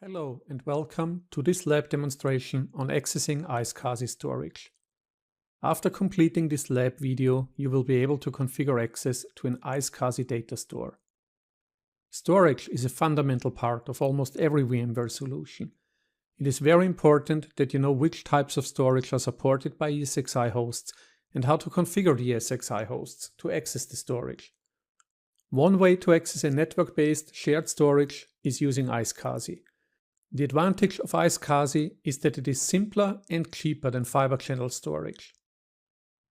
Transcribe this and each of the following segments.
Hello and welcome to this lab demonstration on accessing iSCSIstorage. After completing this lab video, you will be able to configure access to an iSCSI data store. Storage is a fundamental part of almost every VMware solution. It is very important that you know which types of storage are supported by ESXi hosts and how to configure the ESXi hosts to access the storage. One way to access a network-based shared storage is using iSCSI. The advantage of iSCSI is that it is simpler and cheaper than fiber channel storage.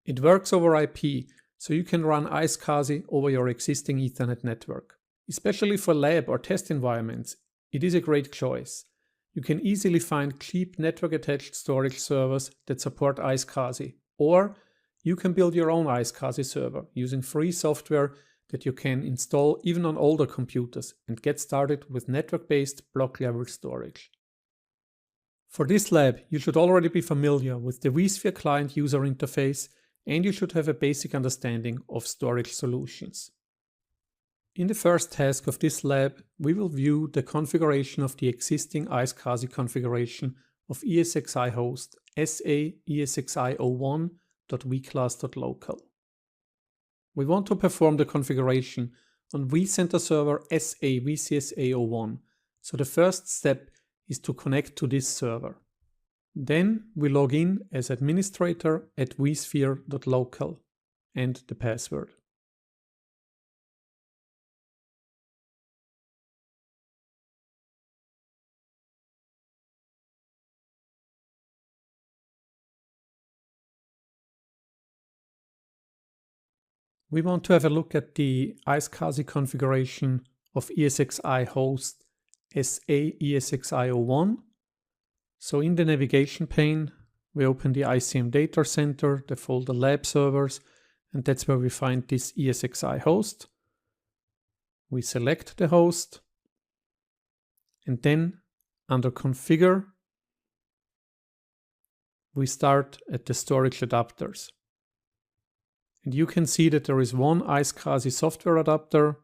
It works over IP, so you can run iSCSI over your existing Ethernet network. Especially for lab or test environments, it is a great choice. You can easily find cheap network-attached storage servers that support iSCSI, or you can build your own iSCSI server using free software that you can install even on older computers and get started with network-based block-level storage. For this lab, you should already be familiar with the vSphere client user interface, and you should have a basic understanding of storage solutions. In the first task of this lab, we will view the configuration of the existing iSCSI configuration of ESXi Host SA/ESXi01.vclass.local. We want to perform the configuration on vCenter server SA/vCSA01, so the first step is to connect to this server. Then we log in as administrator at vsphere.local and the password. We want to have a look at the iSCSI configuration of ESXi Host SA/ESXi01. So in the navigation pane, we open the ICM data center, the folder lab servers, and that's where we find this ESXi host. We select the host, and then under configure, we start at the storage adapters. And you can see that there is one iSCSI software adapter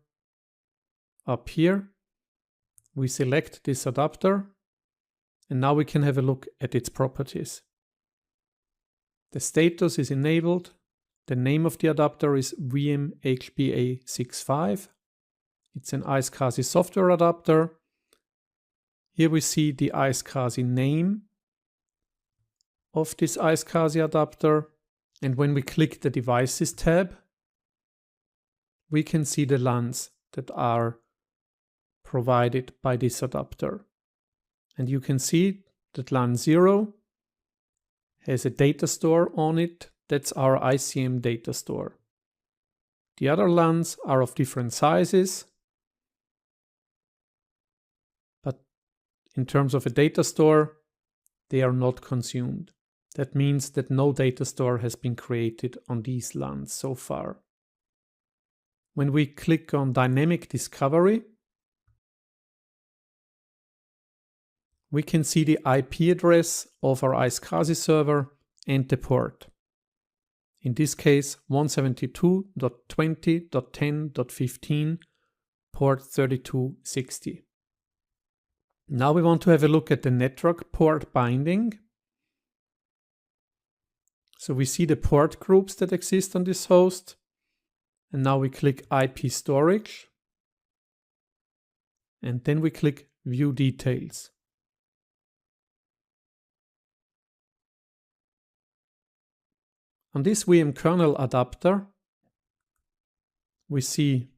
up here. We select this adapter, and now we can have a look at its properties. The status is enabled. The name of the adapter is vmHBA65. It's an iSCSI software adapter. Here we see the iSCSI name of this iSCSI adapter. And when we click the Devices tab, we can see the LANs that are provided by this adapter. And you can see that LAN 0 has a data store on it. That's our ICM data store. The other LANs are of different sizes, but in terms of a data store, they are not consumed. That means that no data store has been created on these LANs so far. When we click on Dynamic Discovery, we can see the IP address of our iSCSI server and the port. In this case, 172.20.10.15, port 3260. Now we want to have a look at the network port binding. So we see the port groups that exist on this host. And now we click IP storage. And then we click View Details. On this VMKernel adapter, we see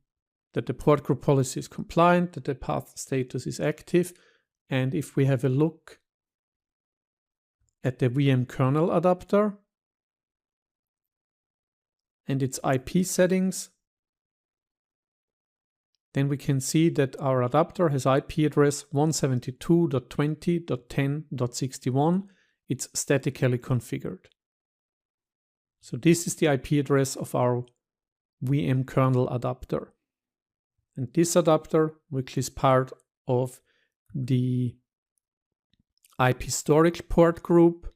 that the port group policy is compliant, that the path status is active. And if we have a look at the VMKernel adapter, and its IP settings, then we can see that our adapter has IP address 172.20.10.61. It's statically configured. So this is the IP address of our VMKernel adapter. And this adapter, which is part of the IP storage port group,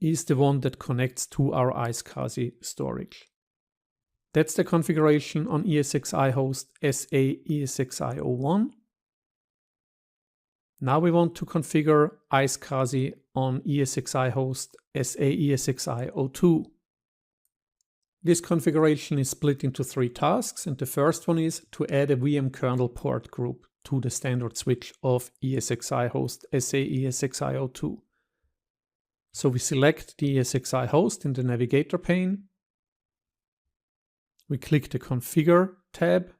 is the one that connects to our iSCSI storage. That's the configuration on ESXi Host SA/ESXi01. Now we want to configure iSCSI on ESXi Host SA ESXi02. This configuration is split into 3 tasks, and the first one is to add a VMKernel port group to the standard switch of ESXi Host SA ESXi02. So we select the ESXi host in the navigator pane. We click the Configure tab.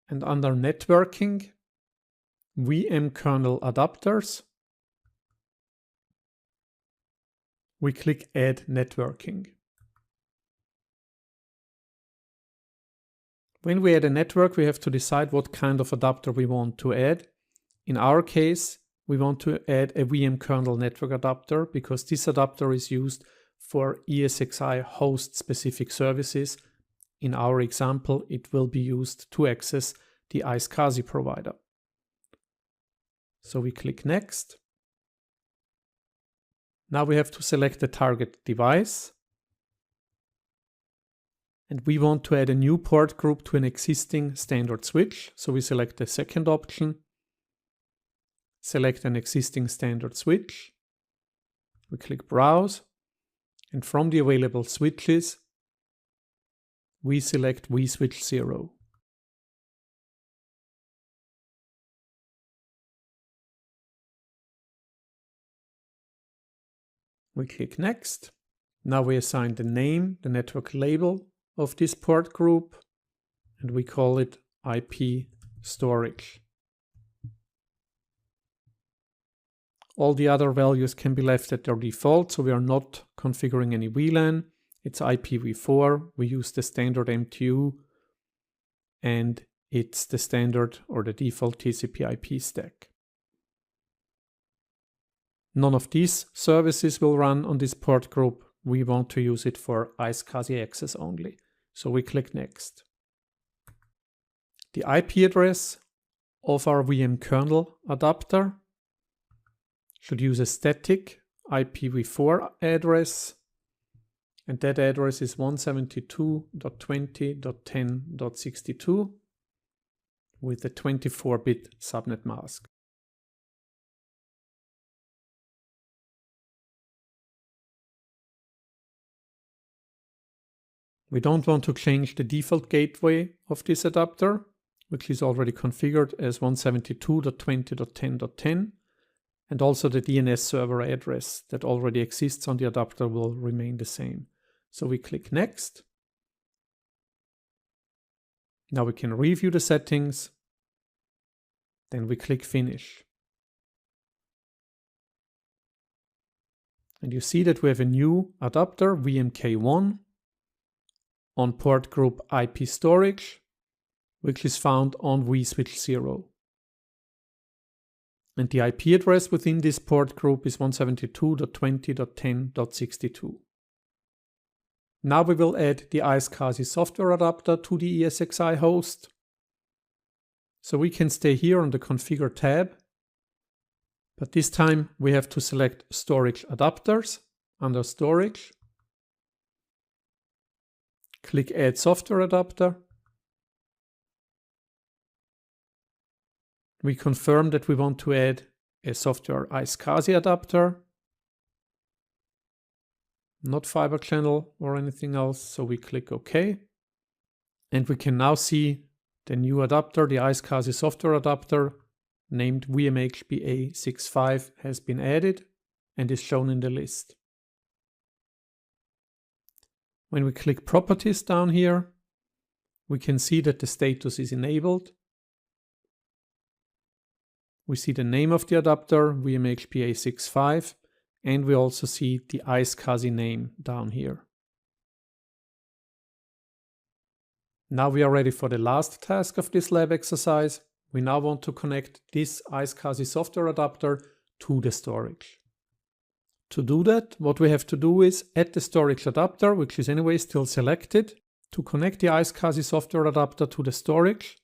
And under Networking, vmKernel adapters, we click Add Networking. When we add a network, we have to decide what kind of adapter we want to add. In our case, we want to add a vmKernel network adapter because this adapter is used for ESXi host specific services. In our example, it will be used to access the iSCSI provider. So we click Next. Now we have to select the target device. And we want to add a new port group to an existing standard switch. So we select the second option. Select an existing standard switch. We click Browse. And from the available switches, we select vSwitch 0. We click Next. Now we assign the name, the network label of this port group, and we call it IP storage. All the other values can be left at their default, so we are not configuring any VLAN. It's IPv4. We use the standard MTU, and it's the standard or the default TCP/IP stack. None of these services will run on this port group. We want to use it for iSCSI access only. So we click Next. The IP address of our vmKernel adapter should use a static IPv4 address, and that address is 172.20.10.62 with a 24-bit subnet mask. We don't want to change the default gateway of this adapter, which is already configured as 172.20.10.10, and also the DNS server address that already exists on the adapter will remain the same. So we click Next. Now we can review the settings. Then we click Finish. And you see that we have a new adapter, VMK1, on port group IP storage, which is found on vSwitch 0. And the IP address within this port group is 172.20.10.62. Now we will add the iSCSI software adapter to the ESXi host. So we can stay here on the Configure tab, but this time we have to select Storage Adapters under Storage. Click Add Software Adapter. We confirm that we want to add a software iSCSI adapter, not fiber channel or anything else, so we click OK. And we can now see the new adapter, the iSCSI software adapter, named vmHBA65, has been added and is shown in the list. When we click Properties down here, we can see that the status is enabled. We see the name of the adapter, vmHBA65, and we also see the iSCSI name down here. Now we are ready for the last task of this lab exercise. We now want to connect this iSCSI software adapter to the storage. To do that, what we have to do is add the storage adapter, which is anyway still selected. To connect the iSCSI software adapter to the storage,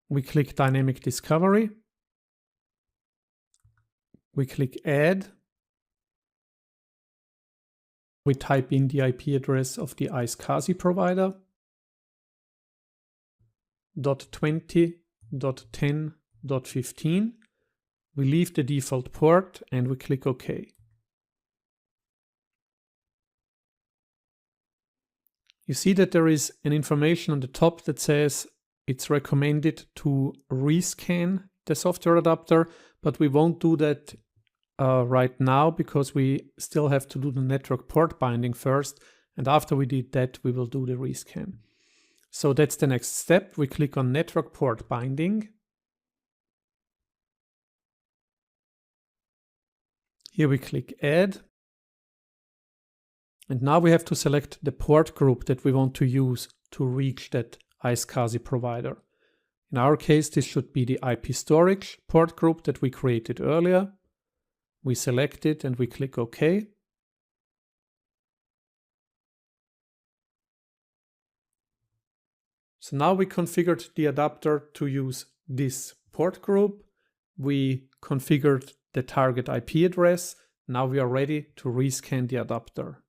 we click Dynamic Discovery. We click Add. We type in the IP address of the iSCSI provider. 20.10.15. We leave the default port and we click OK. You see that there is an information on the top that says it's recommended to rescan the software adapter, but we won't do that right now because we still have to do the network port binding first, and after we did that we will do the rescan. So that's the next step. We click on network port binding. Here we click add, and now we have to select the port group that we want to use to reach that iSCSI provider. In our case, this should be the iSCSIstorage port group that we created earlier. We select it and we click OK. So now we configured the adapter to use this port group. We configured the target IP address. Now we are ready to rescan the adapter.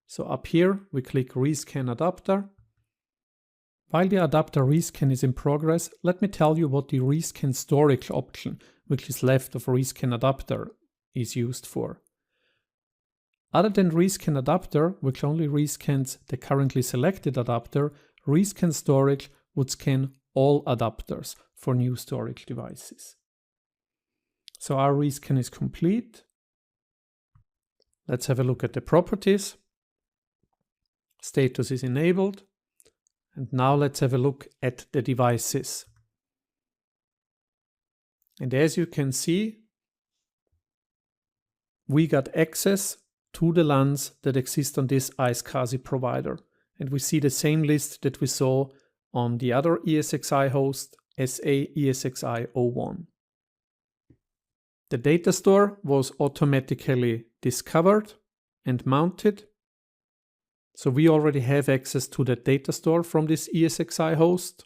So up here we click rescan adapter. While the adapter rescan is in progress, let me tell you what the rescan storage option, which is left of rescan adapter, is used for. Other than rescan adapter, which only rescans the currently selected adapter, rescan storage would scan all adapters for new storage devices. So our rescan is complete. Let's have a look at the properties. Status is enabled. And now let's have a look at the devices. And as you can see, we got access to the LANs that exist on this iSCSI provider. And we see the same list that we saw on the other ESXi host, ESXi01. The data store was automatically discovered and mounted. So we already have access to that data store from this ESXi host.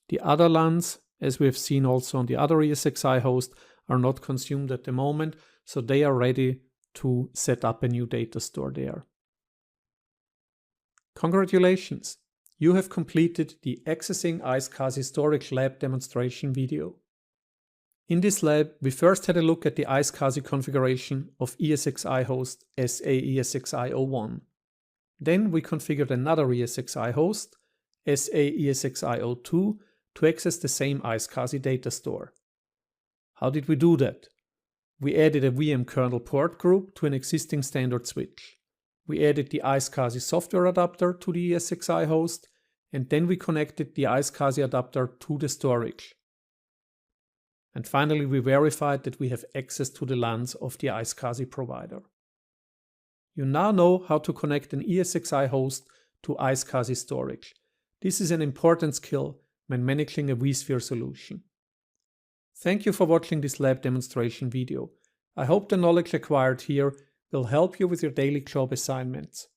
The other LANs, as we have seen also on the other ESXi host, are not consumed at the moment, so they are ready to set up a new data store there. Congratulations! You have completed the Accessing iSCSIstorage lab demonstration video. In this lab, we first had a look at the iSCSI configuration of ESXi host ESXi01. Then we configured another ESXi host, ESXi02, to access the same iSCSI data store. How did we do that? We added a VMKernel port group to an existing standard switch. We added the iSCSI software adapter to the ESXi host, and then we connected the iSCSI adapter to the storage. And finally, we verified that we have access to the LANs of the iSCSI provider. You now know how to connect an ESXi host to iSCSIstorage. This is an important skill when managing a vSphere solution. Thank you for watching this lab demonstration video. I hope the knowledge acquired here will help you with your daily job assignments.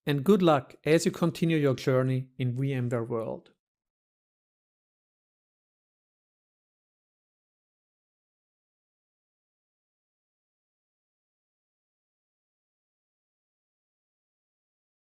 And good luck as you continue your journey in VMware world.